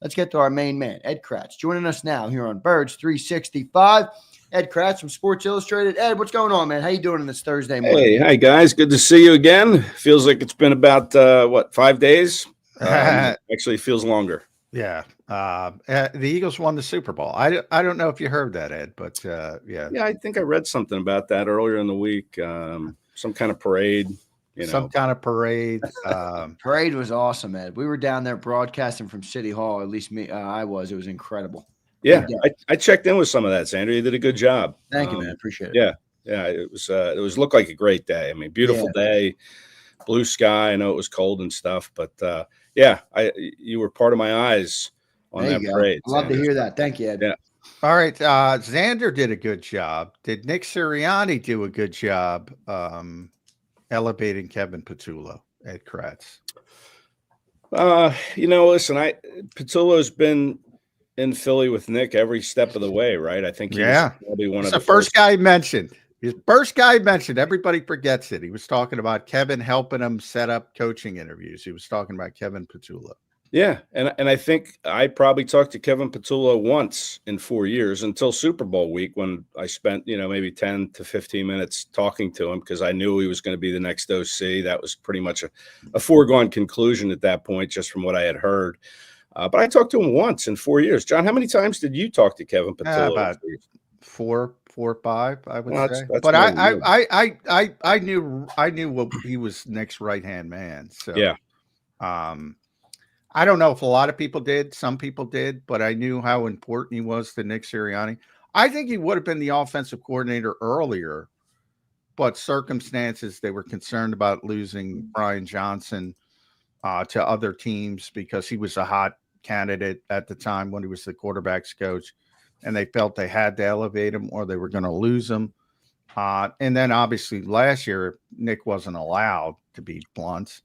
let's get to our main man, Ed Kracz, joining us now here on Birds 365. Ed Kracz from Sports Illustrated. Ed, what's going on, man? How you doing on this Thursday morning? Hey, hi guys. Good to see you again. Feels like it's been about 5 days. Actually, feels longer. Yeah. The Eagles won the Super Bowl. I don't know if you heard that, Ed, but yeah. Yeah, I think I read something about that earlier in the week. Some kind of parade. Some kind of parade. Parade was awesome, Ed. We were down there broadcasting from City Hall. At least me, I was. It was incredible. Yeah, I checked in with some of that, Zander. You did a good job. Thank you, man. Appreciate it. Yeah. It was looked like a great day. I mean, beautiful day, blue sky. I know it was cold and stuff, but you were part of my eyes on that parade. I love to hear that. Thank you, Ed. Yeah. All right. Zander did a good job. Did Nick Sirianni do a good job elevating Kevin Patullo at Kracz? Listen, Patullo's been in Philly with Nick every step of the way, right? I think was probably one of the first guy mentioned. His first guy mentioned. Everybody forgets it. He was talking about Kevin helping him set up coaching interviews. He was talking about Kevin Patullo. Yeah, and I think I probably talked to Kevin Patullo once in 4 years until Super Bowl week when I spent, maybe 10 to 15 minutes talking to him because I knew he was going to be the next OC. That was pretty much a foregone conclusion at that point, just from what I had heard. But I talked to him once in 4 years. John, how many times did you talk to Kevin Patullo? About four or five, I would say. That's but I knew what he was Nick's right hand man. So yeah. I don't know if a lot of people did. Some people did, but I knew how important he was to Nick Sirianni. I think he would have been the offensive coordinator earlier, but circumstances, they were concerned about losing Brian Johnson to other teams because he was a hot candidate at the time when he was the quarterback's coach, and they felt they had to elevate him or they were going to lose him. And then obviously last year, Nick wasn't allowed to be blunt.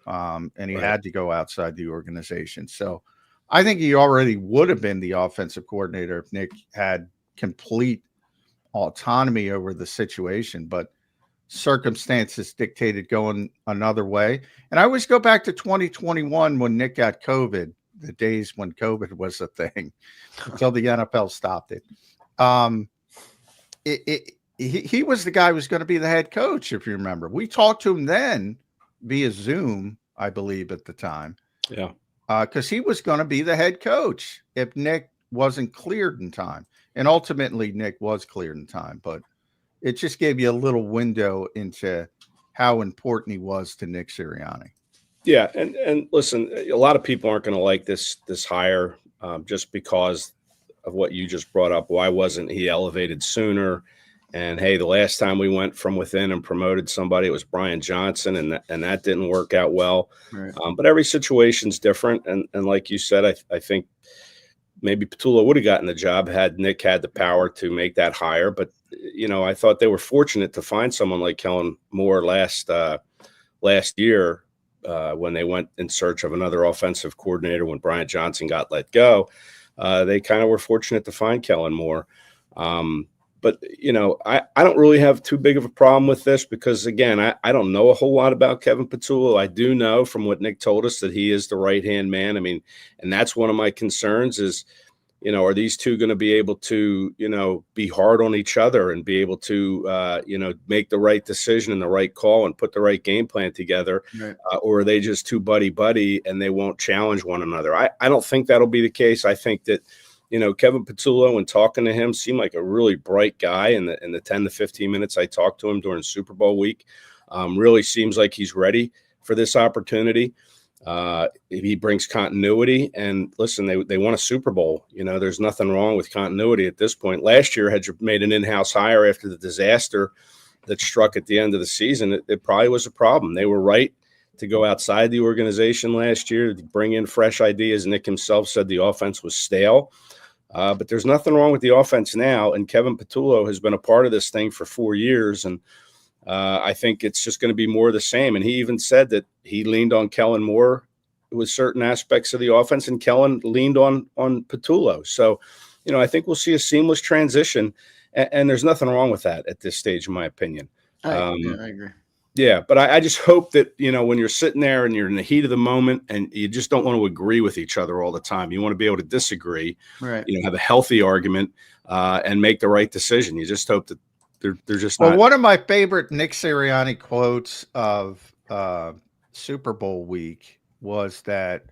And he had to go outside the organization. So I think he already would have been the offensive coordinator if Nick had complete autonomy over the situation, but circumstances dictated going another way. And I always go back to 2021 when Nick got COVID, the days when COVID was a thing until the NFL stopped it. He was the guy who was going to be the head coach, if you remember. We talked to him then via Zoom, I believe, at the time. Yeah. Because he was going to be the head coach if Nick wasn't cleared in time. And ultimately, Nick was cleared in time. But it just gave you a little window into how important he was to Nick Sirianni. Yeah. And listen, a lot of people aren't going to like this hire just because of what you just brought up. Why wasn't he elevated sooner? And hey, the last time we went from within and promoted somebody, it was Brian Johnson, and that didn't work out well. Right. But every situation's different, and like you said, I think maybe Patullo would have gotten the job had Nick had the power to make that hire. But I thought they were fortunate to find someone like Kellen Moore last year when they went in search of another offensive coordinator when Brian Johnson got let go. They kind of were fortunate to find Kellen Moore. But, I don't really have too big of a problem with this because, again, I don't know a whole lot about Kevin Patullo. I do know from what Nick told us that he is the right-hand man. I mean, and that's one of my concerns is, are these two going to be able to, be hard on each other and be able to, make the right decision and the right call and put the right game plan together? Right. Or are they just two buddy and they won't challenge one another? I don't think that'll be the case. I think that, Kevin Patullo, when talking to him, seemed like a really bright guy in the 10 to 15 minutes I talked to him during Super Bowl week. Really seems like he's ready for this opportunity. He brings continuity. And listen, they won a Super Bowl. There's nothing wrong with continuity at this point. Last year, had you made an in-house hire after the disaster that struck at the end of the season, it probably was a problem. They were right to go outside the organization last year to bring in fresh ideas. Nick himself said the offense was stale. But there's nothing wrong with the offense now, and Kevin Patullo has been a part of this thing for 4 years, and I think it's just going to be more of the same. And he even said that he leaned on Kellen Moore with certain aspects of the offense, and Kellen leaned on Patullo. So, I think we'll see a seamless transition, and there's nothing wrong with that at this stage, in my opinion. I agree. Yeah, but I just hope that, when you're sitting there and you're in the heat of the moment and you just don't want to agree with each other all the time. You want to be able to disagree, Right. Have a healthy argument and make the right decision. You just hope that they're just Well, not. one of my favorite Nick Sirianni quotes of Super Bowl week was that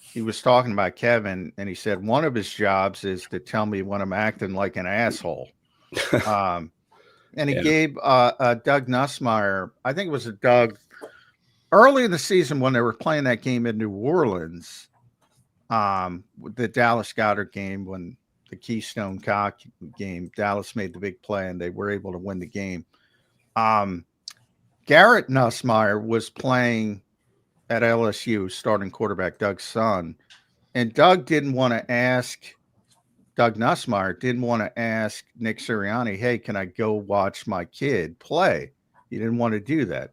he was talking about Kevin, and he said one of his jobs is to tell me when I'm acting like an asshole. And he gave Doug Nussmeier, I think it was a Doug, early in the season when they were playing that game in New Orleans, the Dallas Goddard game, when the Keystone Cock game, Dallas made the big play and they were able to win the game. Garrett Nussmeier was playing at LSU, starting quarterback, Doug's son, and Doug Nussmeier didn't want to ask Nick Sirianni, hey, can I go watch my kid play? He didn't want to do that,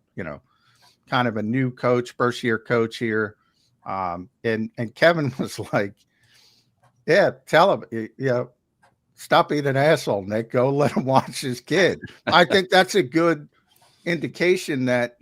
kind of a new coach, first year coach here. And Kevin was like, yeah, tell him, stop being an asshole, Nick, go let him watch his kid. I think that's a good indication that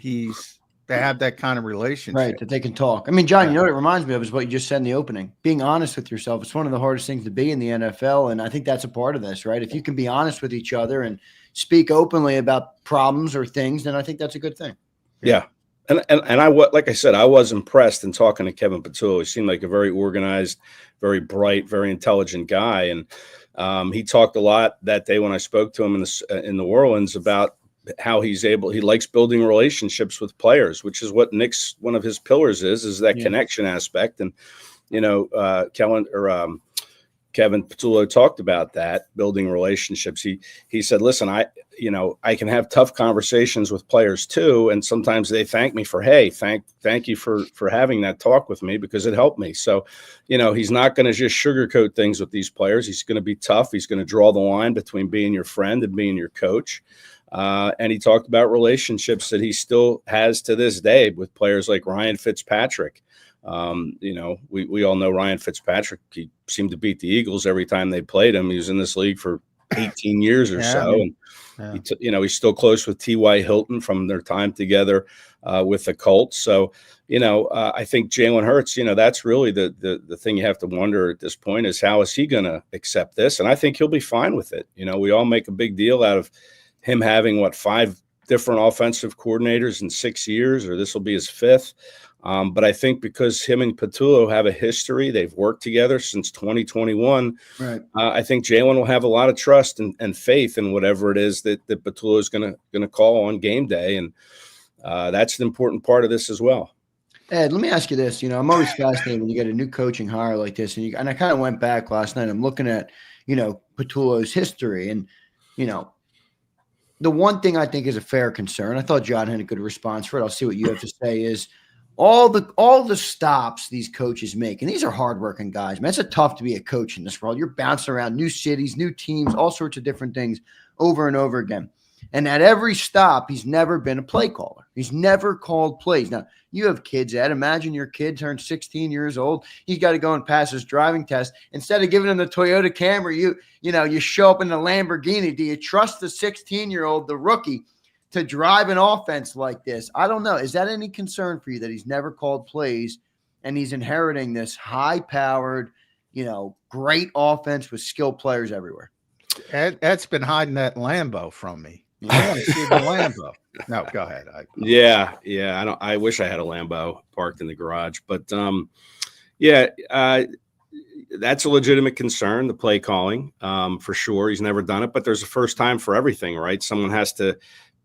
they have that kind of relationship. Right, that they can talk. I mean, John, what it reminds me of is what you just said in the opening. Being honest with yourself. It's one of the hardest things to be in the NFL, and I think that's a part of this, right? If you can be honest with each other and speak openly about problems or things, then I think that's a good thing. Yeah. And like I said, I was impressed in talking to Kevin Patullo. He seemed like a very organized, very bright, very intelligent guy. And he talked a lot that day when I spoke to him in New Orleans about how he likes building relationships with players, which is what Nick's one of his pillars is that connection aspect. And, Kevin Patullo talked about that, building relationships. He said, listen, I can have tough conversations with players too. And sometimes they thank me for, hey, thank you for having that talk with me because it helped me. So, he's not going to just sugarcoat things with these players. He's going to be tough. He's going to draw the line between being your friend and being your coach. And he talked about relationships that he still has to this day with players like Ryan Fitzpatrick. We all know Ryan Fitzpatrick. He seemed to beat the Eagles every time they played him. He was in this league for 18 years or so. And, he's still close with T.Y. Hilton from their time together with the Colts. So, I think Jalen Hurts, that's really the thing you have to wonder at this point is how is he going to accept this? And I think he'll be fine with it. We all make a big deal out of him having 5 different offensive coordinators in 6 years, or this will be his 5th. But I think because him and Patullo have a history, they've worked together since 2021. Right. I think Jalen will have a lot of trust and faith in whatever it is that Patullo is going to call on game day, and that's an important part of this as well. Ed, let me ask you this. I'm always fascinated when you get a new coaching hire like this, and I kind of went back last night. I'm looking at Patullo's history, and the one thing I think is a fair concern. I thought John had a good response for it. I'll see what you have to say. Is all the stops these coaches make, and these are hardworking guys, man. It's tough to be a coach in this world. You're bouncing around new cities, new teams, all sorts of different things over and over again. And at every stop, he's never been a play caller. He's never called plays. Now, you have kids, Ed. Imagine your kid turns 16 years old. He's got to go and pass his driving test. Instead of giving him the Toyota Camry, you show up in the Lamborghini. Do you trust the 16-year-old, the rookie, to drive an offense like this? I don't know. Is that any concern for you that he's never called plays and he's inheriting this high-powered, great offense with skilled players everywhere? Ed's been hiding that Lambo from me. I want to see the Lambo. No, go ahead. Yeah. I wish I had a Lambo parked in the garage, but that's a legitimate concern, the play calling, for sure. He's never done it, but there's a first time for everything, right? Someone has to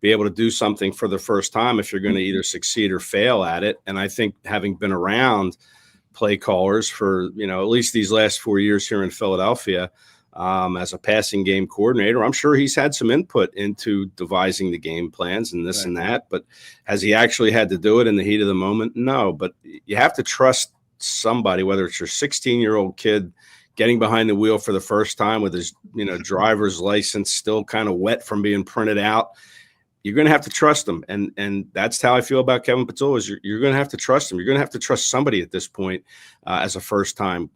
be able to do something for the first time if you're going to either succeed or fail at it. And I think having been around play callers for, at least these last 4 years here in Philadelphia, as a passing game coordinator, I'm sure he's had some input into devising the game plans and this and that, but has he actually had to do it in the heat of the moment? No, but you have to trust somebody, whether it's your 16-year-old kid getting behind the wheel for the first time with his, driver's license still kind of wet from being printed out. You're going to have to trust them. And that's how I feel about Kevin Patullo is you're going to have to trust him. You're going to have to trust somebody at this point as a first time,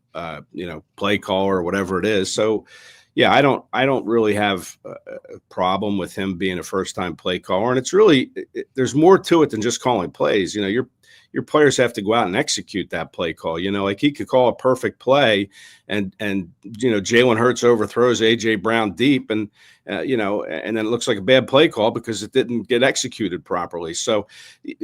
play caller or whatever it is. So, Yeah, I don't really have a problem with him being a first-time play caller, and it's really there's more to it than just calling plays. You know, your players have to go out and execute that play call. You know, like he could call a perfect play, and you know Jalen Hurts overthrows AJ Brown deep, and you know, and then it looks like a bad play call because it didn't get executed properly. So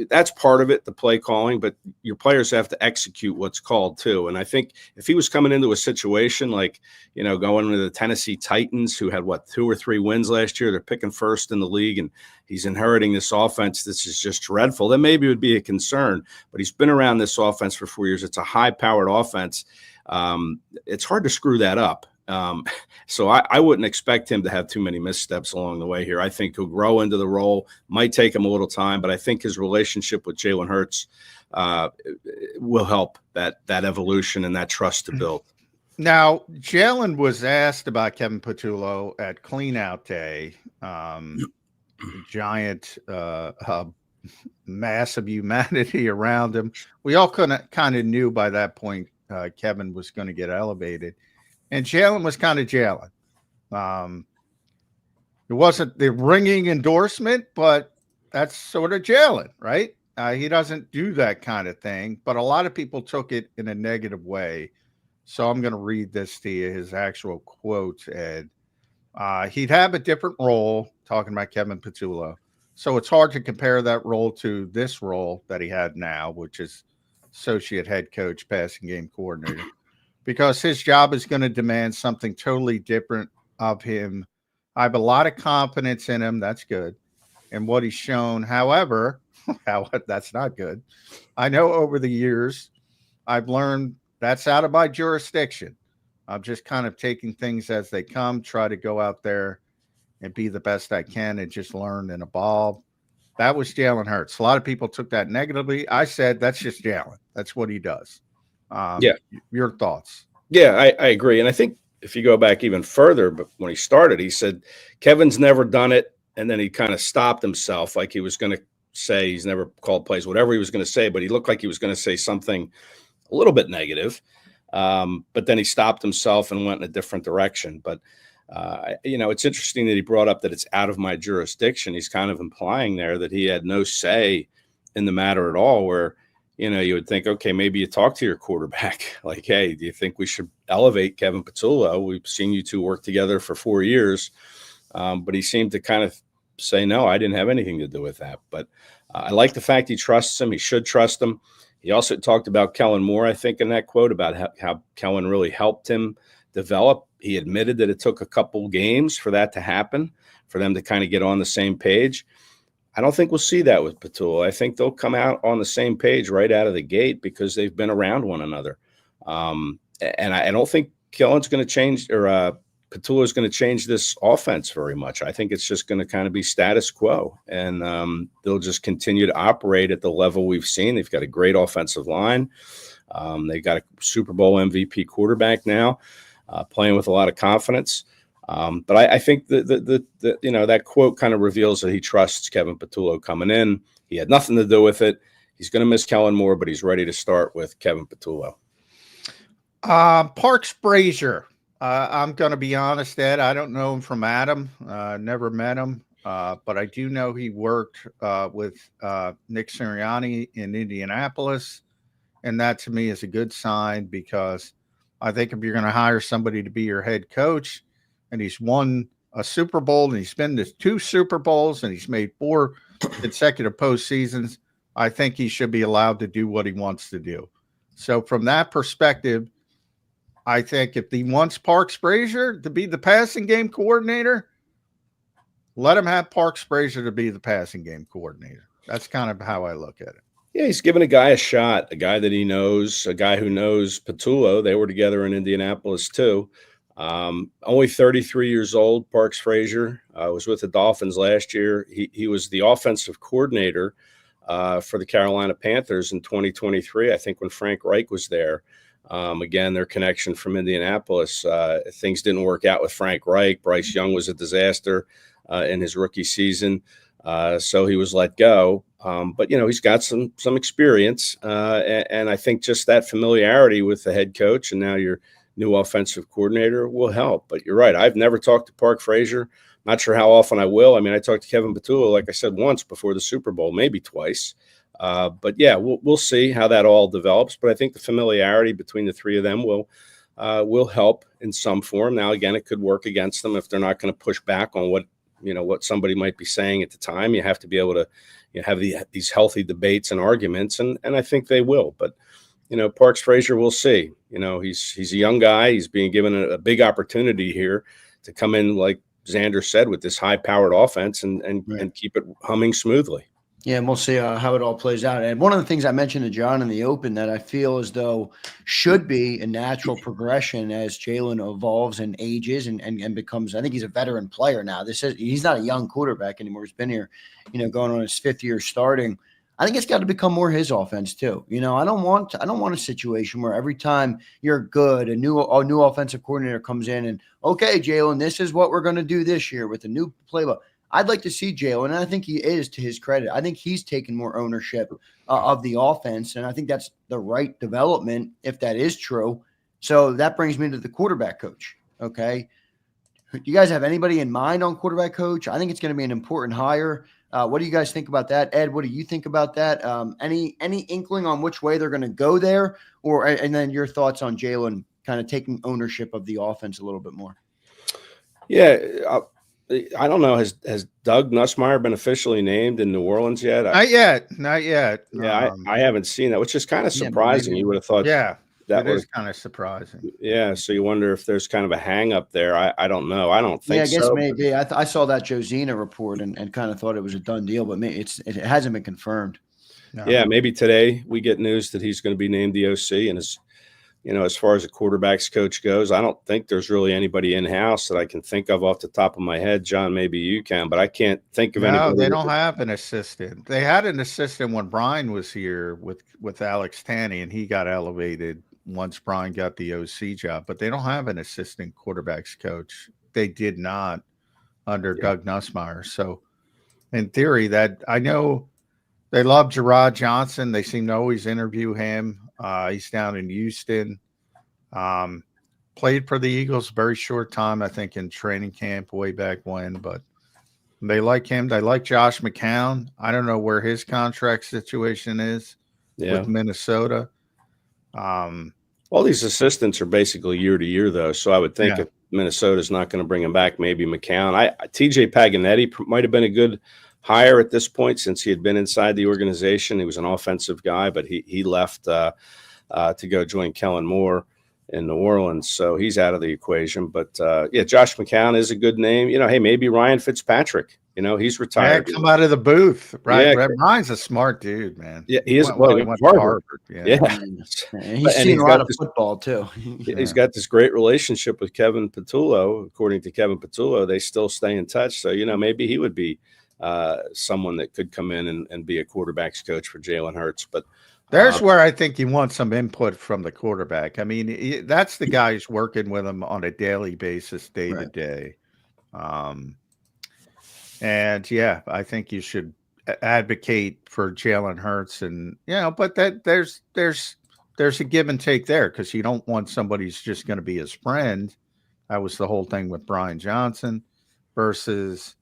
that's part of it, the play calling, but your players have to execute what's called too. And I think if he was coming into a situation like, you know, going into the Tennessee Titans, who had 2 or 3 wins last year, they're picking first in the league, and he's inheriting this offense this is just dreadful, then maybe it would be a concern. But he's been around this offense for 4 years. It's a high-powered offense. It's hard to screw that up. So I wouldn't expect him to have too many missteps along the way here. I think he'll grow into the role. Might take him a little time, but I think his relationship with Jalen Hurts will help that evolution and that trust to build. Now, Jalen was asked about Kevin Patullo at cleanout day. Giant mass of humanity around him. We all kind of knew by that point Kevin was going to get elevated. And Jalen was kind of Jalen. It wasn't the ringing endorsement, but that's sort of Jalen, right? He doesn't do that kind of thing, but a lot of people took it in a negative way. So I'm going to read this to you, his actual quote, Ed. He'd have a different role, talking about Kevin Patullo. So it's hard to compare that role to this role that he had now, which is associate head coach, passing game coordinator, because his job is going to demand something totally different of him. I have a lot of confidence in him. That's good. And what he's shown. However, that's not good. I know over the years, I've learned that's out of my jurisdiction. I'm just kind of taking things as they come, try to go out there and be the best I can and just learn and evolve. That was Jalen Hurts. A lot of people took that negatively. I said, that's just Jalen. That's what he does. Yeah. Your thoughts? Yeah, I agree. And I think if you go back even further, but when he started, he said, Kevin's never done it. And then he kind of stopped himself, like he was going to say he's never called plays, whatever he was going to say, but he looked like he was going to say something a little bit negative. But then he stopped himself and went in a different direction. But, you know, it's interesting that he brought up that it's out of my jurisdiction. He's kind of implying there that he had no say in the matter at all, where, you know, you would think, okay, maybe you talk to your quarterback. Like, hey, do you think we should elevate Kevin Patullo? We've seen you two work together for 4 years. But he seemed to kind of say, no, I didn't have anything to do with that. But I like the fact he trusts him. He should trust him. He also talked about Kellen Moore, I think, in that quote about how Kellen really helped him develop. He admitted that it took a couple games for that to happen, for them to kind of get on the same page. I don't think we'll see that with Patullo. I think they'll come out on the same page right out of the gate because they've been around one another. And I don't think Kellen's going to change, or Patullo is going to change this offense very much. I think it's just going to kind of be status quo, and they'll just continue to operate at the level we've seen. They've got a great offensive line. They've got a Super Bowl MVP quarterback now, playing with a lot of confidence. But I think that you know, that quote kind of reveals that he trusts Kevin Patullo coming in. He had nothing to do with it. He's going to miss Kellen Moore, but he's ready to start with Kevin Patullo. Parks Brazier. I'm going to be honest, Ed. I don't know him from Adam. Never met him. But I do know he worked with Nick Sirianni in Indianapolis. And that to me is a good sign, because I think if you're going to hire somebody to be your head coach, and he's won a Super Bowl, and he's been to 2 Super Bowls, and he's made 4 consecutive postseasons, I think he should be allowed to do what he wants to do. So from that perspective, I think if he wants Parks Brazier to be the passing game coordinator, let him have Parks Brazier to be the passing game coordinator. That's kind of how I look at it. Yeah, he's giving a guy a shot, a guy that he knows, a guy who knows Patullo. They were together in Indianapolis too. Only 33 years old, Parks Brazier, was with the Dolphins last year. He was the offensive coordinator for the Carolina Panthers in 2023, I think, when Frank Reich was there. Again, their connection from Indianapolis. Things didn't work out with Frank Reich. Bryce Young was a disaster in his rookie season, so he was let go. But, you know, he's got some experience, and I think just that familiarity with the head coach, and now you're new offensive coordinator will help. But you're right. I've never talked to Park Frazier. Not sure how often I will. I mean, I talked to Kevin Patullo, like I said, once before the Super Bowl, maybe twice. But yeah, we'll see how that all develops. But I think the familiarity between the three of them will help in some form. Now, again, it could work against them if they're not going to push back on what somebody might be saying at the time. You have to be able to have these healthy debates and arguments, and I think they will. But Parks Frazier, we'll see. He's a young guy. He's being given a big opportunity here to come in, like Zander said, with this high-powered offense and keep it humming smoothly. Yeah, and we'll see how it all plays out. And one of the things I mentioned to John in the open that I feel as though should be a natural progression as Jalen evolves and ages and becomes, I think he's a veteran player now. He's not a young quarterback anymore. He's been here, going on his 5th year starting. I think it's got to become more his offense too. I don't want a situation where every time you're good, a new offensive coordinator comes in and, okay, Jalen, this is what we're going to do this year with a new playbook. I'd like to see Jalen, and I think he is, to his credit. I think he's taken more ownership of the offense, and I think that's the right development if that is true. So that brings me to the quarterback coach, okay? Do you guys have anybody in mind on quarterback coach? I think it's going to be an important hire. What do you guys think about that? Ed, what do you think about that? Any inkling on which way they're going to go there? And then your thoughts on Jalen kind of taking ownership of the offense a little bit more? Yeah, I don't know. Has Doug Nussmeier been officially named in New Orleans yet? Not yet. Yeah, I haven't seen that, which is kind of surprising. You would have thought. Yeah, that is kind of surprising. Yeah, so you wonder if there's kind of a hang up there. I don't know. I don't think so. Yeah, I guess maybe. I saw that Josina report and kind of thought it was a done deal, but maybe it hasn't been confirmed. No. Yeah, maybe today we get news that he's going to be named the OC, and as far as a quarterback's coach goes, I don't think there's really anybody in-house that I can think of off the top of my head. John, maybe you can, but I can't think of anybody. No, they don't have an assistant. They had an assistant when Brian was here with Alex Tanney, and he got elevated once Brian got the OC job, but they don't have an assistant quarterback's coach. They did not under Doug Nussmeier. So in theory, that I know they love Gerard Johnson. They seem to always interview him. He's down in Houston. Played for the Eagles a very short time, I think, in training camp way back when, but they like him. They like Josh McCown. I don't know where his contract situation is with Minnesota. All these assistants are basically year to year, though. So I would think if Minnesota's not going to bring him back, maybe McCown. TJ Paganetti might have been a good hire at this point since he had been inside the organization. He was an offensive guy, but he left to go join Kellen Moore in New Orleans. So he's out of the equation. But Josh McCown is a good name. Hey, maybe Ryan Fitzpatrick. He's retired. Come out of the booth, right? Yeah. Ryan's a smart dude, man. Yeah, he is. He went to Harvard. Yeah. He's seen a lot of football too. He's got this great relationship with Kevin Patullo. According to Kevin Patullo, they still stay in touch. So maybe he would be someone that could come in and be a quarterback's coach for Jalen Hurts. But there's where I think you want some input from the quarterback. I mean, that's the guy who's working with him on a daily basis, day to day. And I think you should advocate for Jalen Hurts, and but there's a give and take there, because you don't want somebody who's just going to be his friend. That was the whole thing with Brian Johnson, versus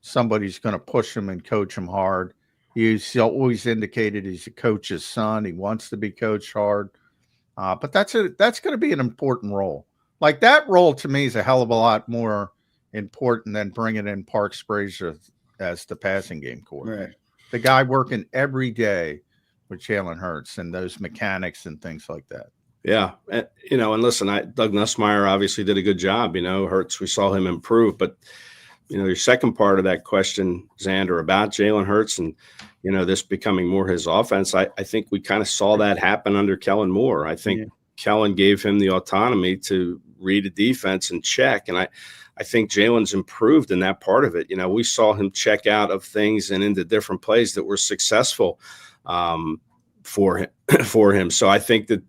somebody's going to push him and coach him hard. He's always indicated he's a coach's son. He wants to be coached hard, but that's going to be an important role. Like, that role to me is a hell of a lot more important than bringing in Parks Frazier as the passing game coordinator. Right. The guy working every day with Jalen Hurts and those mechanics and things like that. Yeah. And listen, Doug Nussmeier obviously did a good job. Hurts, we saw him improve, but your second part of that question, Zander, about Jalen Hurts and, this becoming more his offense, I think we kind of saw that happen under Kellen Moore. I think Kellen gave him the autonomy to read a defense and check. And I think Jalen's improved in that part of it. We saw him check out of things and into different plays that were successful for for him. So I think that,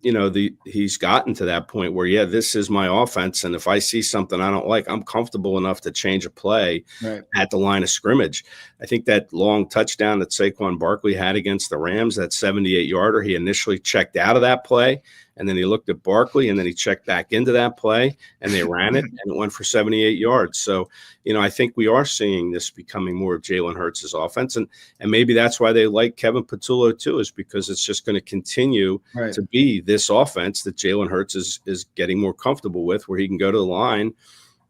he's gotten to that point where, yeah, this is my offense. And if I see something I don't like, I'm comfortable enough to change a play at the line of scrimmage. I think that long touchdown that Saquon Barkley had against the Rams, that 78-yarder, he initially checked out of that play, and then he looked at Barkley, and then he checked back into that play, and they ran it, and it went for 78 yards. So, I think we are seeing this becoming more of Jalen Hurts' offense. And maybe that's why they like Kevin Patullo too, is because it's just going to continue to be this offense that Jalen Hurts is getting more comfortable with, where he can go to the line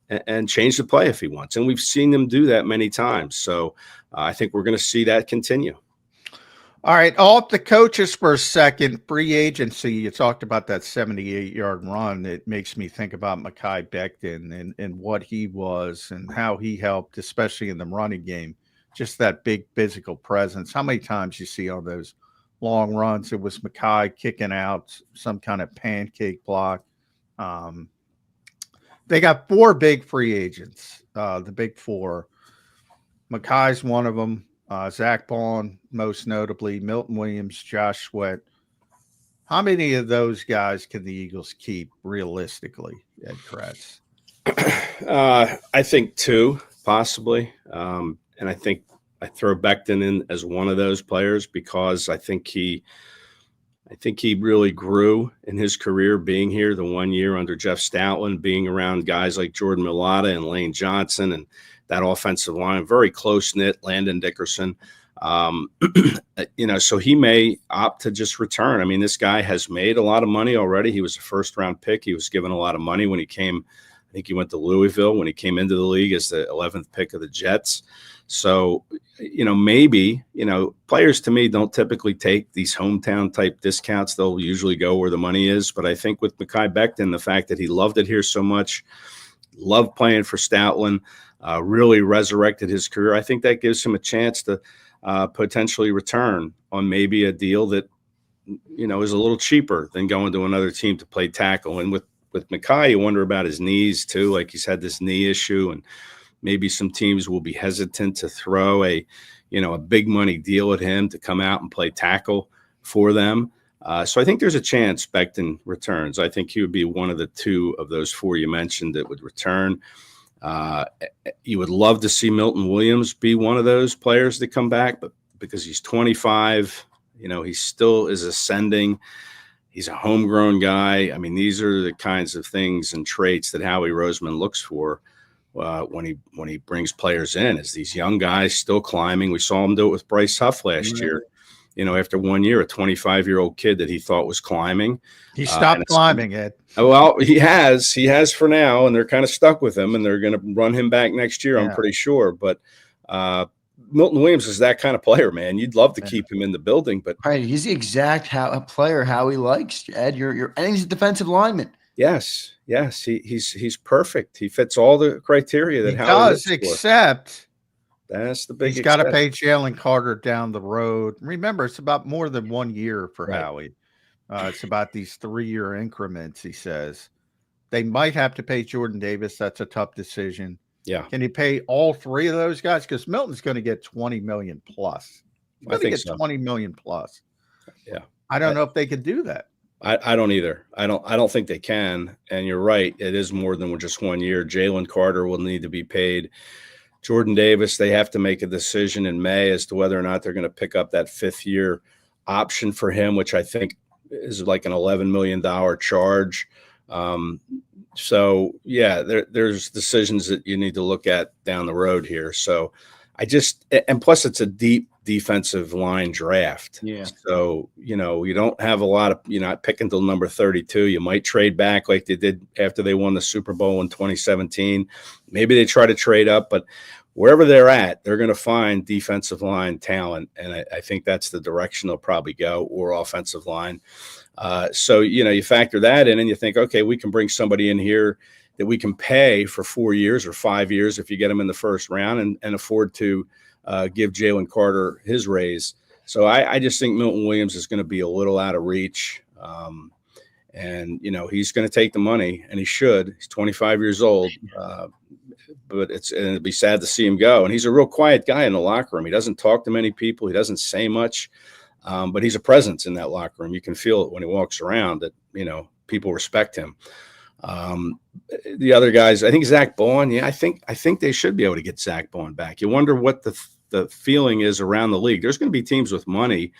and change the play if he wants. And we've seen them do that many times. So I think we're going to see that continue. All right, off the coaches for a second. Free agency, you talked about that 78-yard run. It makes me think about Mekhi Becton and what he was and how he helped, especially in the running game. Just that big physical presence. How many times you see on those long runs, it was Mekhi kicking out some kind of pancake block. They got 4 big free agents, the big 4. Mekhi's one of them. Zach Bond, most notably, Milton Williams, Josh Sweat. How many of those guys can the Eagles keep realistically, Ed Kracz? I think 2, possibly. And I think I throw Becton in as one of those players because I think he really grew in his career being here the 1 year under Jeff Stoutland, being around guys like Jordan Mailata and Lane Johnson and that offensive line, very close-knit, Landon Dickerson. So he may opt to just return. I mean, this guy has made a lot of money already. He was a first-round pick. He was given a lot of money when he came. I think he went to Louisville when he came into the league as the 11th pick of the Jets. So, maybe, players to me don't typically take these hometown type discounts. They'll usually go where the money is. But I think with Mekhi Becton, the fact that he loved it here so much, loved playing for Stoutland, really resurrected his career, I think that gives him a chance to potentially return on maybe a deal that, is a little cheaper than going to another team to play tackle. And with Mekhi, you wonder about his knees too. Like he's had this knee issue, and maybe some teams will be hesitant to throw a big money deal at him to come out and play tackle for them. So I think there's a chance Becton returns. I think he would be one of the 2 of those 4 you mentioned that would return. You would love to see Milton Williams be one of those players that come back, but because he's 25, he still is ascending. He's a homegrown guy. I mean, these are the kinds of things and traits that Howie Roseman looks for when he brings players in, is these young guys still climbing. We saw him do it with Bryce Huff last year. After 1 year, a 25-year-old kid that he thought was climbing. He stopped climbing, Ed. Well, he has for now, and they're kind of stuck with him, and they're going to run him back next year, I'm pretty sure. But Milton Williams is that kind of player, man. You'd love to keep him in the building, but he's the exact player Howie likes, Ed. And he's a defensive lineman. Yes, he's perfect. He fits all the criteria that Howie does, except that's the big. He's got to pay Jalen Carter down the road. Remember, it's about more than 1 year for Howie. It's about these 3-year increments. He says they might have to pay Jordan Davis. That's a tough decision. Yeah. Can he pay all 3 of those guys? Because Milton's going to get $20 million plus. He's going to get $20 million plus. Yeah. I don't know if they could do that. I don't either. I don't think they can. And you're right. It is more than just 1 year. Jalen Carter will need to be paid. Jordan Davis, they have to make a decision in May as to whether or not they're going to pick up that 5th year option for him, which I think is like an $11 million charge. So yeah, there's decisions that you need to look at down the road here. So and plus it's a deep defensive line draft. Yeah. So, you don't have a lot of, not pick until number 32. You might trade back like they did after they won the Super Bowl in 2017. Maybe they try to trade up, but wherever they're at, they're going to find defensive line talent. And I think that's the direction they'll probably go, or offensive line. So, you factor that in and you think, okay, we can bring somebody in here that we can pay for 4 years or 5 years if you get them in the first round and afford to give Jalen Carter his raise. So I just think Milton Williams is going to be a little out of reach. And, he's going to take the money, and he should. He's 25 years old. But it'd be sad to see him go. And he's a real quiet guy in the locker room. He doesn't talk to many people. He doesn't say much. But he's a presence in that locker room. You can feel it when he walks around that, people respect him. The other guys, I think Zach Bowen. Yeah, I think they should be able to get Zach Bowen back. You wonder what the feeling is around the league. There's going to be teams with money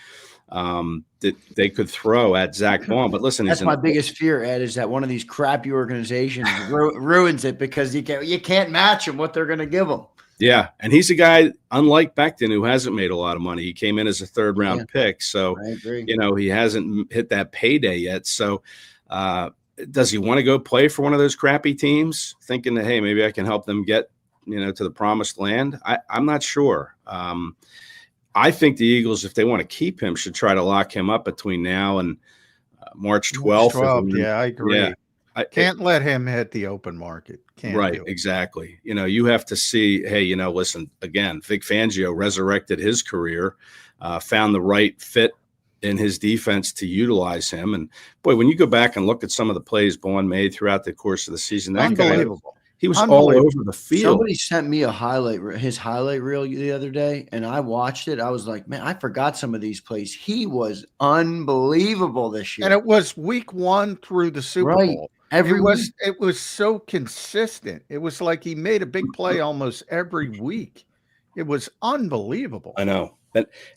that they could throw at Zach Bowen. But listen, that's my biggest fear, Ed, is that one of these crappy organizations ruins it because you can't match them what they're going to give them. Yeah, and he's a guy, unlike Becton, who hasn't made a lot of money. He came in as a third-round pick, so I agree. He hasn't hit that payday yet. So, does he want to go play for one of those crappy teams, thinking that, hey, maybe I can help them get to the promised land? I'm not sure. I think the Eagles, if they want to keep him, should try to lock him up between now and March 12th. Yeah, I agree. Yeah. Can't let him hit the open market. Right, exactly. You have to see, hey, listen, again, Vic Fangio resurrected his career, found the right fit in his defense to utilize him. And boy, when you go back and look at some of the plays Bowen made throughout the course of the season, that guy, he was all over the field. Somebody sent me his highlight reel the other day, and I watched it. I was like, man, I forgot some of these plays. He was unbelievable this year. And it was week 1 through the Super Bowl. It was so consistent. It was like he made a big play almost every week. It was unbelievable. I know.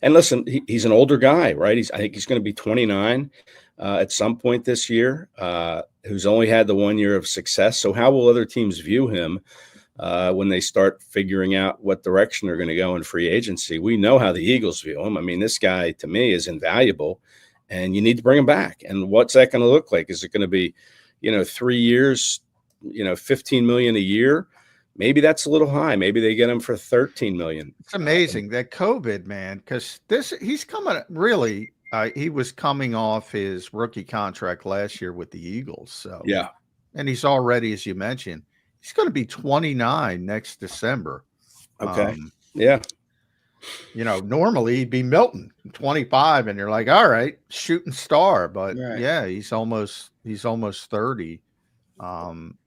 And listen, he's an older guy, right? I think he's going to be 29 at some point this year, who's only had the 1 year of success. So how will other teams view him when they start figuring out what direction they're going to go in free agency? We know how the Eagles view him. I mean, this guy, to me, is invaluable, and you need to bring him back. And what's that going to look like? Is it going to be 3 years, $15 million a year? Maybe that's a little high. Maybe they get him for $13 million. It's amazing that COVID, man, because he's coming really. He was coming off his rookie contract last year with the Eagles. So yeah, and he's already, as you mentioned, he's going to be 29 next December. Okay, yeah. Normally he'd be Milton, 25, and you're like, all right, shooting star, but yeah, he's almost 30.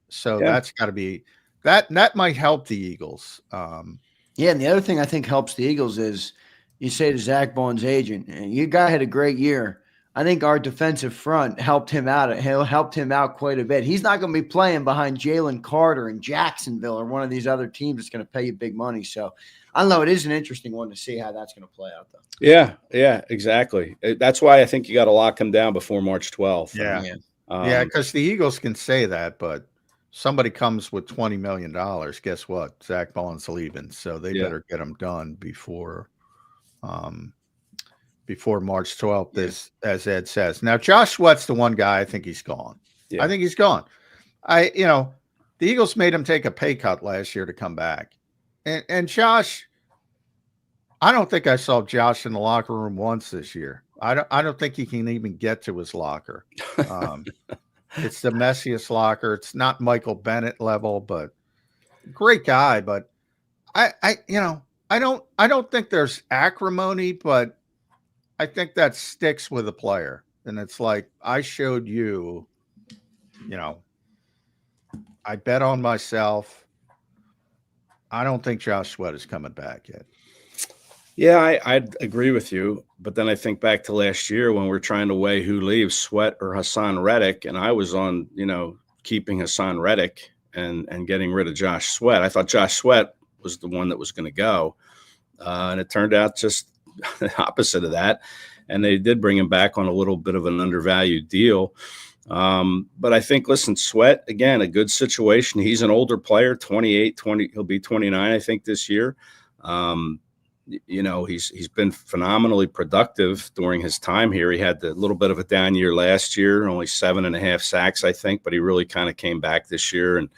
So that's got to be. That might help the Eagles. And the other thing I think helps the Eagles is you say to Zach Bowen's agent, "You guy had a great year. I think our defensive front helped him out. Helped him out quite a bit. He's not going to be playing behind Jalen Carter in Jacksonville or one of these other teams that's going to pay you big money. So I don't know. It is an interesting one to see how that's going to play out, though. Yeah, exactly. That's why I think you got to lock him down before March 12th. Yeah, because the Eagles can say that, but somebody comes with $20 million. Guess what? Zach Bowen's leaving, so they better get him done before March 12th, as Ed says. Now, Josh Sweat's the one guy I think he's gone. I think he's gone. The Eagles made him take a pay cut last year to come back, and Josh. I don't think I saw Josh in the locker room once this year. I don't think he can even get to his locker. It's the messiest locker. It's not Michael Bennett level, but great guy. But I don't think there's acrimony, but I think that sticks with a player. And it's like, I showed you, I bet on myself. I don't think Josh Sweat is coming back yet. Yeah, I'd agree with you. But then I think back to last year when we're trying to weigh who leaves, Sweat or Hassan Reddick. And I was on, keeping Hassan Reddick and getting rid of Josh Sweat. I thought Josh Sweat was the one that was going to go. And it turned out just the opposite of that. And they did bring him back on a little bit of an undervalued deal. But I think, listen, Sweat, again, a good situation. He's an older player, 28, he'll be 29, I think, this year. He's been phenomenally productive during his time here. He had a little bit of a down year last year, only 7.5 sacks, I think, but he really kind of came back this year and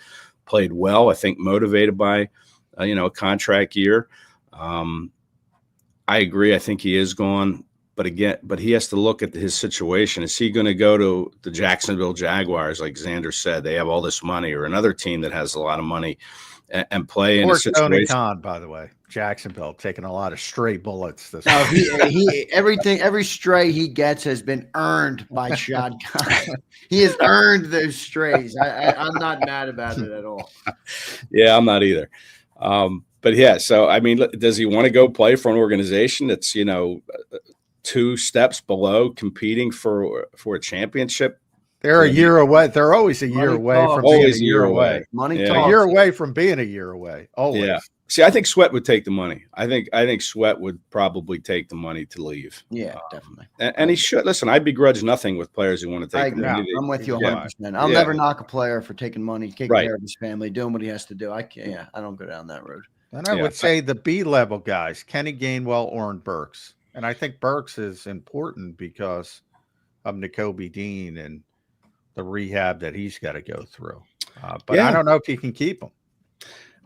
played well. I think motivated by, a contract year. I agree. I think he is gone, but he has to look at his situation. Is he going to go to the Jacksonville Jaguars, like Zander said? They have all this money, or another team that has a lot of money and play in a situation. Tony Khan, by the way. Jacksonville taking a lot of stray bullets. Every stray he gets has been earned by Shad Khan. He has earned those strays. I'm not mad about it at all. Yeah, I'm not either. But yeah, so I mean, does he want to go play for an organization that's 2 steps below competing for a championship. They're a year away. They're always a year away from being a year away. Money Yeah. talks. A year away from being a year away. Always. Yeah. See, I think Sweat would take the money. I think Sweat would probably take the money to leave. Yeah, definitely. And he should. Listen, I begrudge nothing with players who want to I take the agree. money. I'm with you Yeah. 100%. I'll Yeah. never knock a player for taking money, taking Right. care of his family, doing what he has to do. I can't. Yeah, I don't go down that road. And I would say the B-level guys, Kenny Gainwell, Oren Burks. And I think Burks is important because of Nakobe Dean and the rehab that he's got to go through. But I don't know if you can keep him.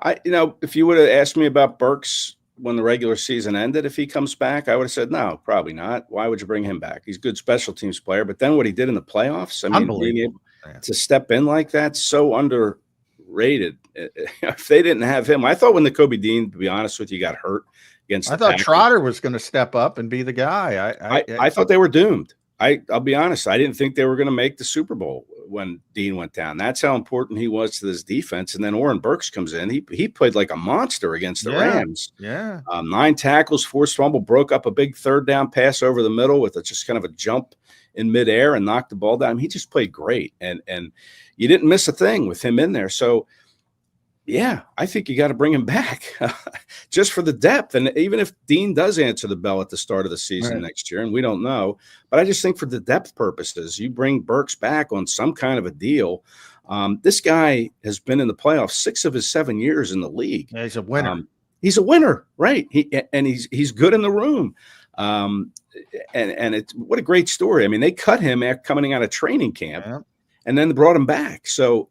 If you would have asked me about Burks when the regular season ended, if he comes back, I would have said, no, probably not. Why would you bring him back? He's a good special teams player. But then what he did in the playoffs, I mean, being able to step in like that, so underrated. If they didn't have him, I thought when Nakobe Dean, to be honest with you, got hurt against I thought Trotter was going to step up and be the guy. I thought they were doomed. I'll be honest. I didn't think they were going to make the Super Bowl when Dean went down. That's how important he was to this defense. And then Oren Burks comes in. He played like a monster against the Rams. Yeah. 9 tackles, forced fumble, broke up a big 3rd down pass over the middle with just kind of a jump in midair and knocked the ball down. He just played great. And you didn't miss a thing with him in there. So, yeah, I think you got to bring him back just for the depth. And even if Dean does answer the bell at the start of the season next year, and we don't know, but I just think for the depth purposes, you bring Burks back on some kind of a deal. This guy has been in the playoffs 6 of his 7 years in the league. Yeah, he's a winner. He's a winner, right? He's good in the room. And it's what a great story. I mean, they cut him after coming out of training camp and then brought him back. So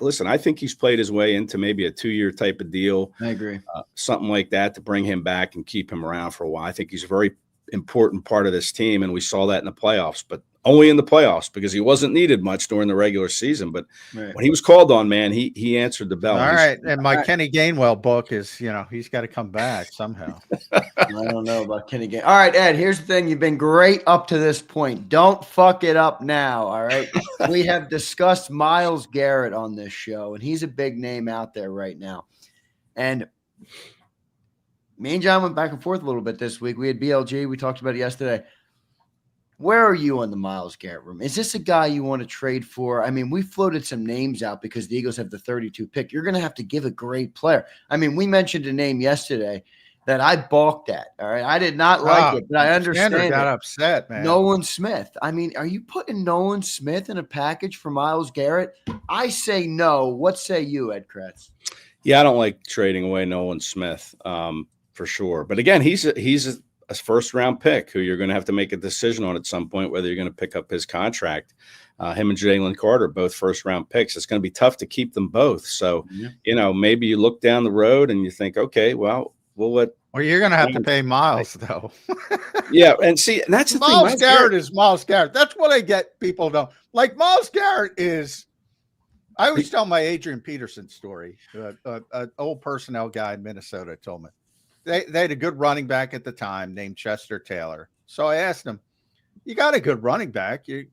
listen, I think he's played his way into maybe a 2-year type of deal. I agree. Something like that to bring him back and keep him around for a while. I think he's a very important part of this team, and we saw that in the playoffs, but only in the playoffs because he wasn't needed much during the regular season. But when he was called on, man, he answered the bell. All right. And my Kenny Gainwell book is, he's got to come back somehow. I don't know about Kenny Gainwell. All right, Ed, here's the thing. You've been great up to this point. Don't fuck it up now, all right? We have discussed Myles Garrett on this show, and he's a big name out there right now. And me and John went back and forth a little bit this week. We had BLG. We talked about it yesterday. Where are you on the Myles Garrett room? Is this a guy you want to trade for? I mean, we floated some names out because the Eagles have the 32 pick. You're going to have to give a great player. I mean, we mentioned a name yesterday that I balked at. All right. I did not like it, but I understand. Zander got upset, man. Nolan Smith. I mean, are you putting Nolan Smith in a package for Myles Garrett? I say no. What say you, Ed Kracz? Yeah, I don't like trading away Nolan Smith for sure. But again, he's a first-round pick who you're going to have to make a decision on at some point whether you're going to pick up his contract. Him and Jalen Carter, both first-round picks. It's going to be tough to keep them both. So, maybe you look down the road and you think, okay, well, we'll let. Well, you're going to have to pay Myles, though. Yeah, and see, that's the thing. Myles Garrett is Myles Garrett. That's what I get. People don't like. Myles Garrett is. I always tell my Adrian Peterson story. An old personnel guy in Minnesota told me. They had a good running back at the time named Chester Taylor. So I asked him, you got a good running back. You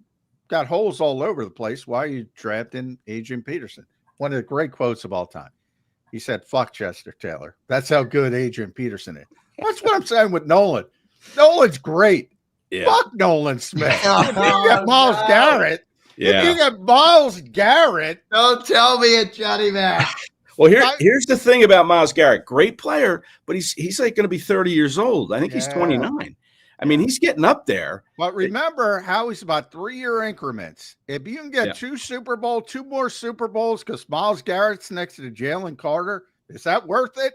got holes all over the place. Why are you drafting Adrian Peterson? One of the great quotes of all time. He said, fuck Chester Taylor. That's how good Adrian Peterson is. That's what I'm saying with Nolan. Nolan's great. Yeah. Fuck Nolan Smith. You got Myles Garrett. Yeah. You got Myles Garrett. Don't tell me it, Johnny Mac. Well, here's the thing about Myles Garrett. Great player, but he's like going to be 30 years old. I think he's 29. I mean, he's getting up there. But remember how he's about 3-year increments. If you can get 2 more Super Bowls because Myles Garrett's next to Jalen Carter, is that worth it?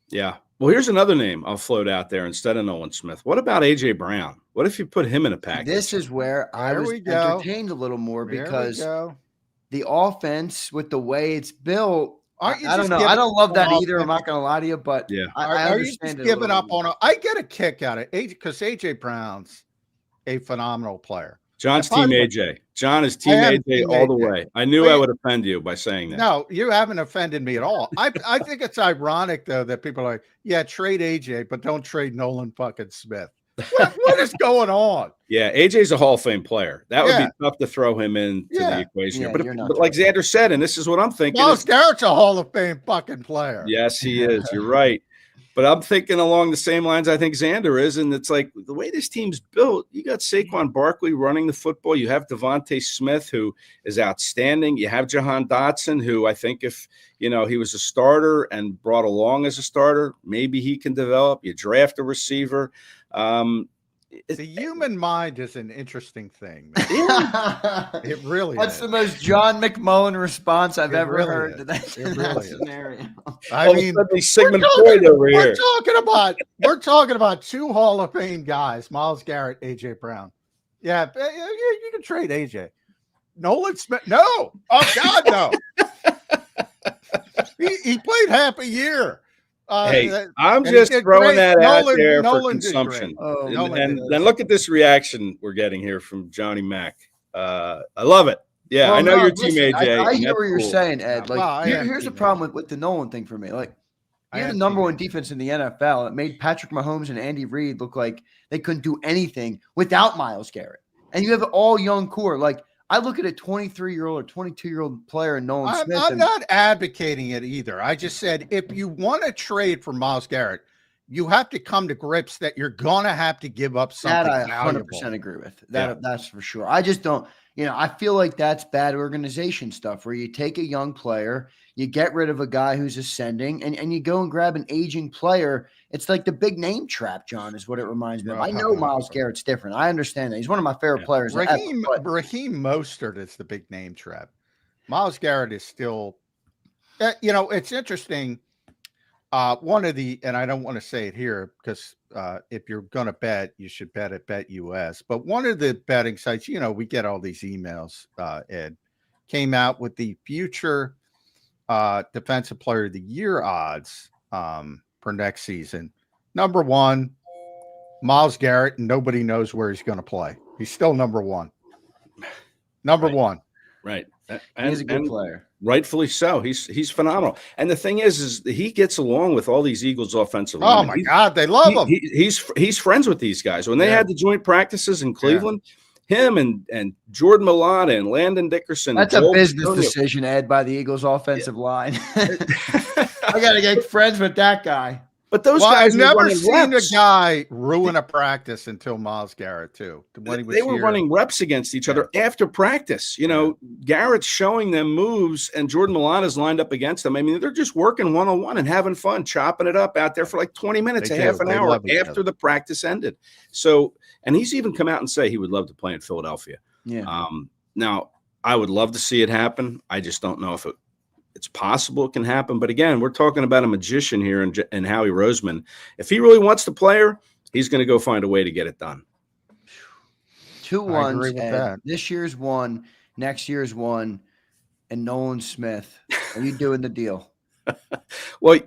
Yeah. Well, here's another name I'll float out there instead of Nolan Smith. What about A.J. Brown? What if you put him in a package? This is where I was entertained a little more because the offense with the way it's built, I don't know. I don't love that either. I'm not going to lie to you, but I understand it. Giving up on it. I get a kick out of it because AJ Brown's a phenomenal player. John's team AJ. John is team AJ all the way. I knew I would offend you by saying that. No, you haven't offended me at all. I think it's ironic though that people are like, yeah, trade AJ, but don't trade Nolan fucking Smith. What is going on? Yeah, AJ's a Hall of Fame player. That would be tough to throw him into the equation here. But like Zander said, and this is what I'm thinking. Myles Garrett's a Hall of Fame fucking player. Yes, he is. You're right. But I'm thinking along the same lines I think Zander is, and it's like the way this team's built, you got Saquon Barkley running the football. You have Devontae Smith, who is outstanding. You have Jahan Dotson, who I think if, he was a starter and brought along as a starter, maybe he can develop. You draft a receiver. The human mind is an interesting thing, man. It really That's is. the most John McMullen response I've ever really heard is. to that, It really scenario. I mean, Sigmund Freud over here. we're talking about two Hall of Fame guys, Myles Garrett, AJ Brown. Yeah, you can trade AJ. Nolan Smith. No. Oh God, no. He played half a year. Hey, I'm just throwing that out there for consumption. Oh, and then look at this reaction we're getting here from Johnny Mack. I love it. Yeah, Well, I know no, your listen, team, AJ. I hear that's what you're cool. saying, Ed. Like, Well, here's the problem with the Nolan thing for me. Like, you have the number one defense in the NFL. It made Patrick Mahomes and Andy Reid look like they couldn't do anything without Myles Garrett. And you have all young core. Like, I look at a 23-year-old or 22-year-old player in Nolan Smith. I'm not advocating it either. I just said if you want to trade for Myles Garrett, you have to come to grips that you're gonna have to give up something. That I 100% agree with. That's for sure. I just don't. I feel like that's bad organization stuff where you take a young player, you get rid of a guy who's ascending, and you go and grab an aging player. It's like the big name trap, John, is what it reminds me of. I know Myles Garrett's different. I understand that. He's one of my favorite players. Raheem Mostert is the big name trap. Myles Garrett is still, it's interesting. And I don't want to say it here because if you're going to bet, you should bet at BetUS. But one of the betting sites, we get all these emails, Ed, came out with the future Defensive Player of the Year odds for next season. Number one, Myles Garrett, and nobody knows where he's going to play. He's still number one. Number one. Right. And he's a good player. Rightfully so. He's phenomenal. And the thing is he gets along with all these Eagles offensive linemen. Oh my God, they love him. He's friends with these guys. When they had the joint practices in Cleveland, him and Jordan Mailata and Landon Dickerson. That's a business decision, Ed, by the Eagles offensive line. I got to get friends with that guy. But those guys I've never seen a guy ruin a practice until Myles Garrett, too. When they were running reps against each other after practice. Garrett's showing them moves, and Jordan Mailata's lined up against them. I mean, they're just working one-on-one and having fun, chopping it up out there for like 20 minutes, half an hour after the practice ended. So, and he's even come out and say he would love to play in Philadelphia. Yeah. Now, I would love to see it happen. I just don't know if it's possible it can happen. But again, we're talking about a magician here in Howie Roseman. If he really wants the player, he's going to go find a way to get it done. 2 ones. This year's one, next year's one, and Nolan Smith. Are you doing the deal? Well,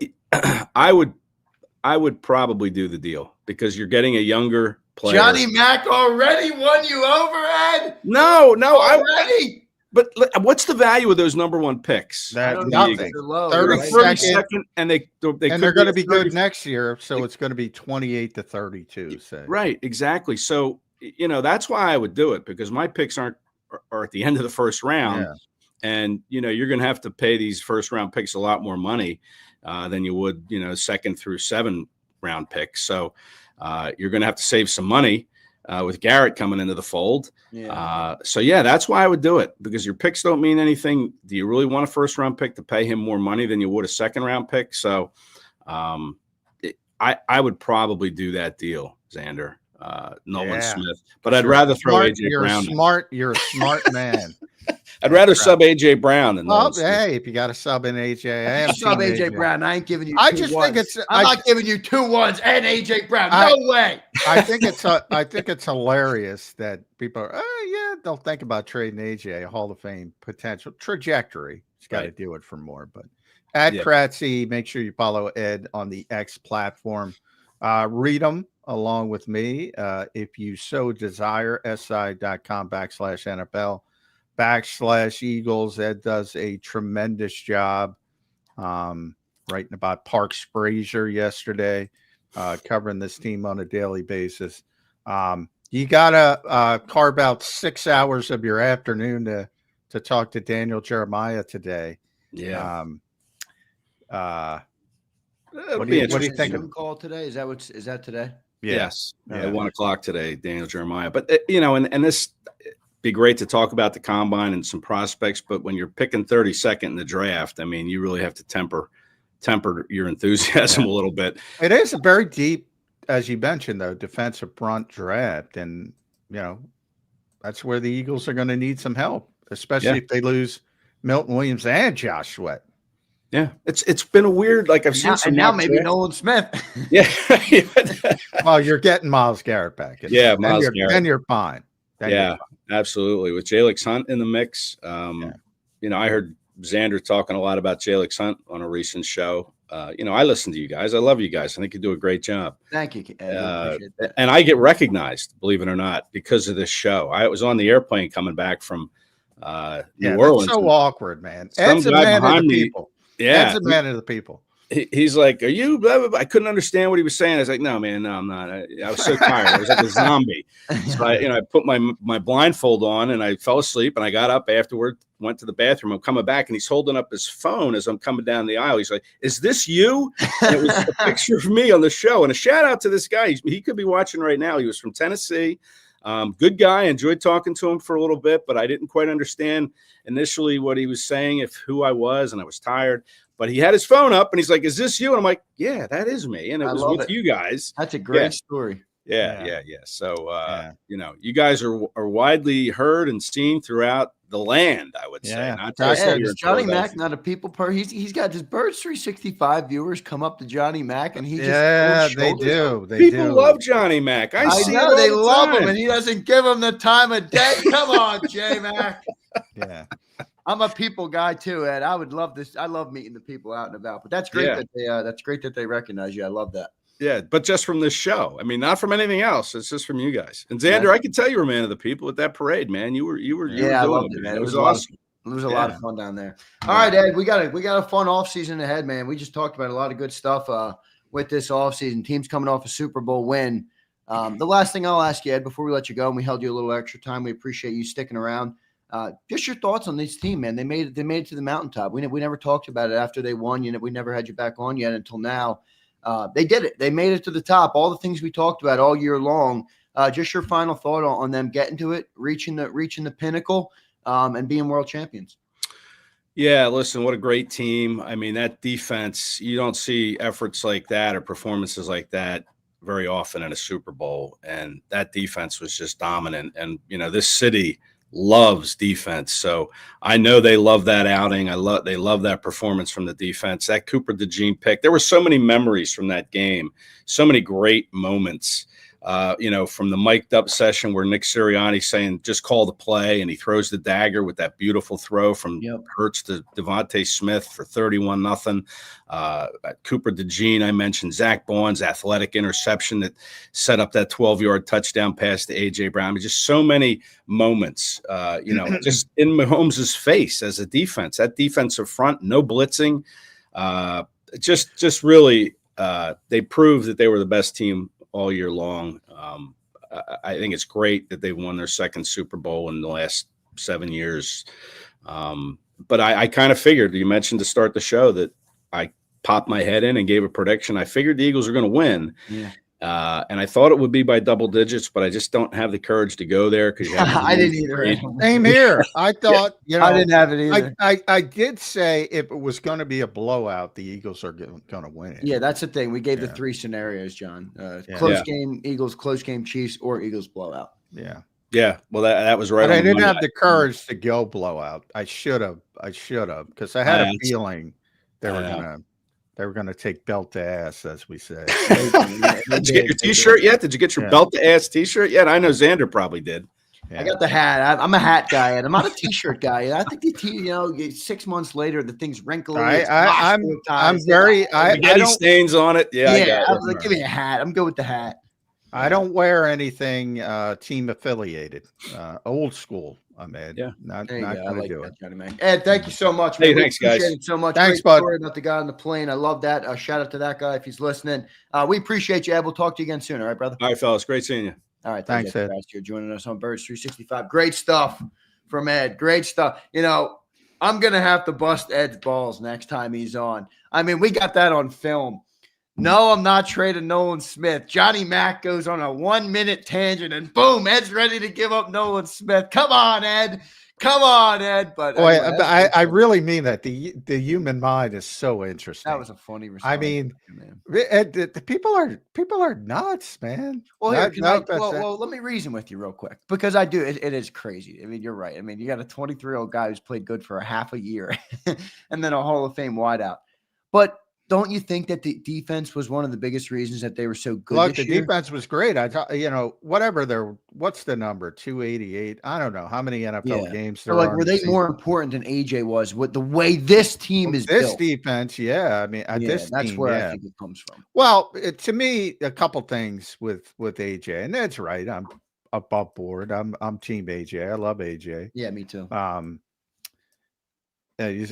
I would probably do the deal because you're getting a younger player. Johnny Mack already won you over, Ed. No, already. But what's the value of those number one picks? Nothing. 32nd, and they're going to be good next year, so it's going to be 28 to 32. Say. Right, exactly. So that's why I would do it because my picks are at the end of the first round, and you're going to have to pay these first round picks a lot more money than you would second through 7 round picks. So you're going to have to save some money. With Garrett coming into the fold. That's why I would do it because your picks don't mean anything. Do you really want a first round pick to pay him more money than you would a second round pick? So I would probably do that deal, Zander, Nolan Smith, but I'd rather throw AJ Brown. You're a smart man. I'd rather sub AJ Brown than Nolan Smith. Hey, if you got to sub in AJ, sub AJ Brown. I ain't giving you. I'm not giving you 2 1s and AJ Brown. No way. I think it's hilarious that people are. They'll think about trading AJ, a Hall of Fame potential trajectory. He's got to do it for more. But at Kracz, make sure you follow Ed on the X platform. Read them along with me if you so desire. SI.com/NFL/Eagles. Ed does a tremendous job writing about Park Sprazier yesterday, covering this team on a daily basis. You got to carve out 6 hours of your afternoon to talk to Daniel Jeremiah today. Yeah. It'll What do be you interesting. think? Zoom call today? Is that today? Yeah. Yes, Yeah. at 1:00 today, Daniel Jeremiah. But and this be great to talk about the combine and some prospects. But when you're picking 32nd in the draft, I mean, you really have to temper your enthusiasm a little bit. It is a very deep, as you mentioned, though, defensive front draft, and that's where the Eagles are going to need some help, especially if they lose Milton Williams and Josh Sweat. Yeah, it's been a weird. Like I've seen some now maybe Nolan Smith. Yeah. Well, you're getting Myles Garrett back. Yeah, Myles Garrett. Then you're fine. Absolutely. With JAKIB Hunt in the mix, I heard Zander talking a lot about JAKIB Hunt on a recent show. I listen to you guys. I love you guys. I think you do a great job. Thank you. Appreciate that. And I get recognized, believe it or not, because of this show. I was on the airplane coming back from New Orleans. That's so awkward, man. Ed's a man of the people. Yeah, Ed's a man of the people. He's like, "Are you?" Blah, blah, blah. I couldn't understand what he was saying. I was like, "No, man, no, I'm not." I was so tired. I was like a zombie. So I put my blindfold on and I fell asleep. And I got up afterward, went to the bathroom. I'm coming back and he's holding up his phone as I'm coming down the aisle. He's like, "Is this you?" And it was a picture of me on the show. And a shout out to this guy. He could be watching right now. He was from Tennessee. Good guy. Enjoyed talking to him for a little bit, but I didn't quite understand initially what he was saying, who I was, and I was tired. But he had his phone up, and he's like, "Is this you?" And I'm like, "Yeah, that is me." And it was with you guys. That's a great story. Yeah. So, you guys are widely heard and seen throughout the land, I would say. Not just is Johnny Mac not a people person? He's got his Birds 365 viewers come up to Johnny Mac, and he just they do. People love Johnny Mac. I know they love him, and he doesn't give them the time of day. Come on, J Mac. Yeah. I'm a people guy too, Ed. I would love this. I love meeting the people out and about. But that's great that they recognize you. I love that. Yeah, but just from this show. I mean, not from anything else. It's just from you guys. And Zander, I can tell you were a man of the people at that parade, man. You were I loved it, man. It was awesome. It was a lot of fun down there. All right, Ed, we got a fun offseason ahead, man. We just talked about a lot of good stuff with this offseason. Teams coming off a Super Bowl win. The last thing I'll ask you, Ed, before we let you go, and we held you a little extra time. We appreciate you sticking around. Just your thoughts on this team, man. They made it to the mountaintop. We never talked about it after they won. We never had you back on yet until now. They did it. They made it to the top. All the things we talked about all year long. Just your final thought on them getting to it, reaching the pinnacle, and being world champions. Yeah, listen, what a great team. I mean, that defense, you don't see efforts like that or performances like that very often in a Super Bowl. And that defense was just dominant. And, this city loves defense. So I know they love that outing. They love that performance from the defense. That Cooper DeJean pick. There were so many memories from that game. So many great moments. From the mic'd up session where Nick Sirianni saying, "Just call the play," and he throws the dagger with that beautiful throw from Hurts to Devontae Smith for 31-0. Cooper DeJean, I mentioned Zach Baughn's athletic interception that set up that 12-yard touchdown pass to A.J. Brown. I mean, just so many moments, just in Mahomes' face as a defense. That defensive front, no blitzing. Just really, they proved that they were the best team all year long. I think it's great that they won their second Super Bowl in the last 7 years. But I kind of figured, you mentioned to start the show, that I popped my head in and gave a prediction. I figured the Eagles are going to win. Yeah. And I thought it would be by double digits, but I just don't have the courage to go there because I didn't either. Same here. I thought, I didn't have it either. I did say if it was going to be a blowout, the Eagles are going to win it. Yeah, that's the thing. We gave the three scenarios, John. Close game, Eagles, close game, Chiefs, or Eagles blowout. Yeah. Yeah. Well, that was right. But I didn't have the courage to go blowout. I should have because I had a feeling they were going to take belt to ass, as we say. Did you get your T-shirt yet? Did you get your belt to ass T-shirt yet? I know Zander probably did. Yeah. I got the hat. I'm a hat guy, and I'm not a T-shirt guy. I think 6 months later, the thing's wrinkly. I'm very. I don't stains on it. Yeah. I was like, give me a hat. I'm good with the hat. I don't wear anything team affiliated. Old school. I'm Ed. Yeah, not going to do it. Johnny Mac. Ed, thank you so much. Man. Hey, thanks, guys. Appreciate it so much. Thanks, Great bud. Story about the guy on the plane. I love that. Shout out to that guy if he's listening. We appreciate you, Ed. We'll talk to you again soon. All right, brother. All right, fellas. Great seeing you. All right, thanks, Ed. You're joining us on Birds 365. Great stuff from Ed. Great stuff. I'm gonna have to bust Ed's balls next time he's on. I mean, we got that on film. No, I'm not trading Nolan Smith. Johnny Mack goes on a 1-minute tangent and boom, Ed's ready to give up Nolan Smith. Come on, Ed. Come on, Ed. But Boy, anyway, I really mean that. The human mind is so interesting. that was a funny response. I mean, man. The people are nuts, man. Well, here, well, let me reason with you real quick because I do. It is crazy. I mean, you're right. I mean, you got a 23-year-old guy who's played good for a half a year and then a Hall of Fame wideout. But don't you think that the defense was one of the biggest reasons that they were so good? Look, the defense was great. I thought, what's the number? 288. I don't know how many NFL games there are. Were they more important than AJ was with the way this team is this built? Defense? Yeah, I mean, that's where I think it comes from. Well, to me, a couple things with AJ, and that's right. I'm above board. I'm team AJ. I love AJ. Yeah, me too.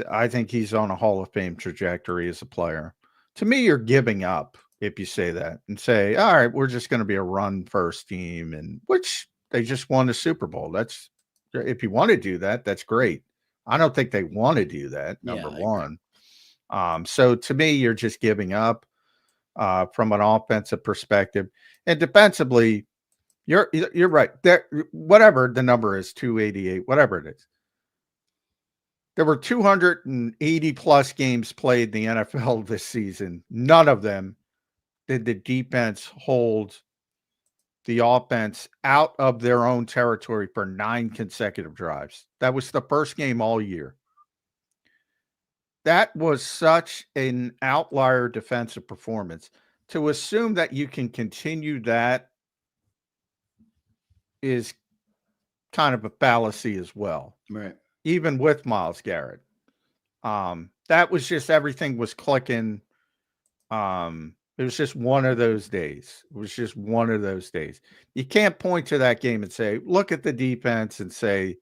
I think he's on a Hall of Fame trajectory as a player. To me, you're giving up if you say that and say, all right, we're just going to be a run first team, and which they just won the Super Bowl. That's, if you want to do that, that's great. I don't think they want to do that, number one. So to me, you're just giving up from an offensive perspective. And defensively, you're right. There, whatever the number is, 288, whatever it is. There were 280 plus games played in the NFL this season. None of them did the defense hold the offense out of their own territory for 9 consecutive drives. That was the first game all year. That was such an outlier defensive performance. To assume that you can continue that is kind of a fallacy as well. Right. Even with Myles Garrett. That was just, everything was clicking. It was just one of those days. It was just one of those days. You can't point to that game and say, look at the defense and say,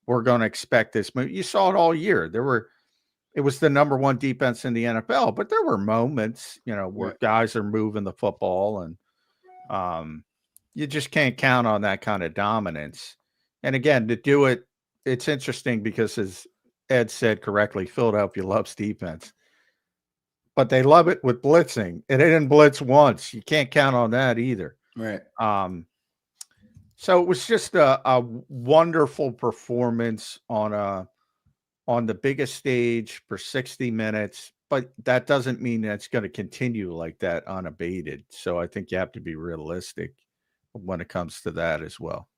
we're going to expect this move. You saw it all year. It was the number one defense in the NFL, but there were moments, where guys are moving the football, and you just can't count on that kind of dominance. And again, to do it, it's interesting because, as Ed said correctly, Philadelphia loves defense, but they love it with blitzing. And they didn't blitz once. You can't count on that either. Right. So it was just a wonderful performance on the biggest stage for 60 minutes, but that doesn't mean that's going to continue like that unabated. So I think you have to be realistic when it comes to that as well.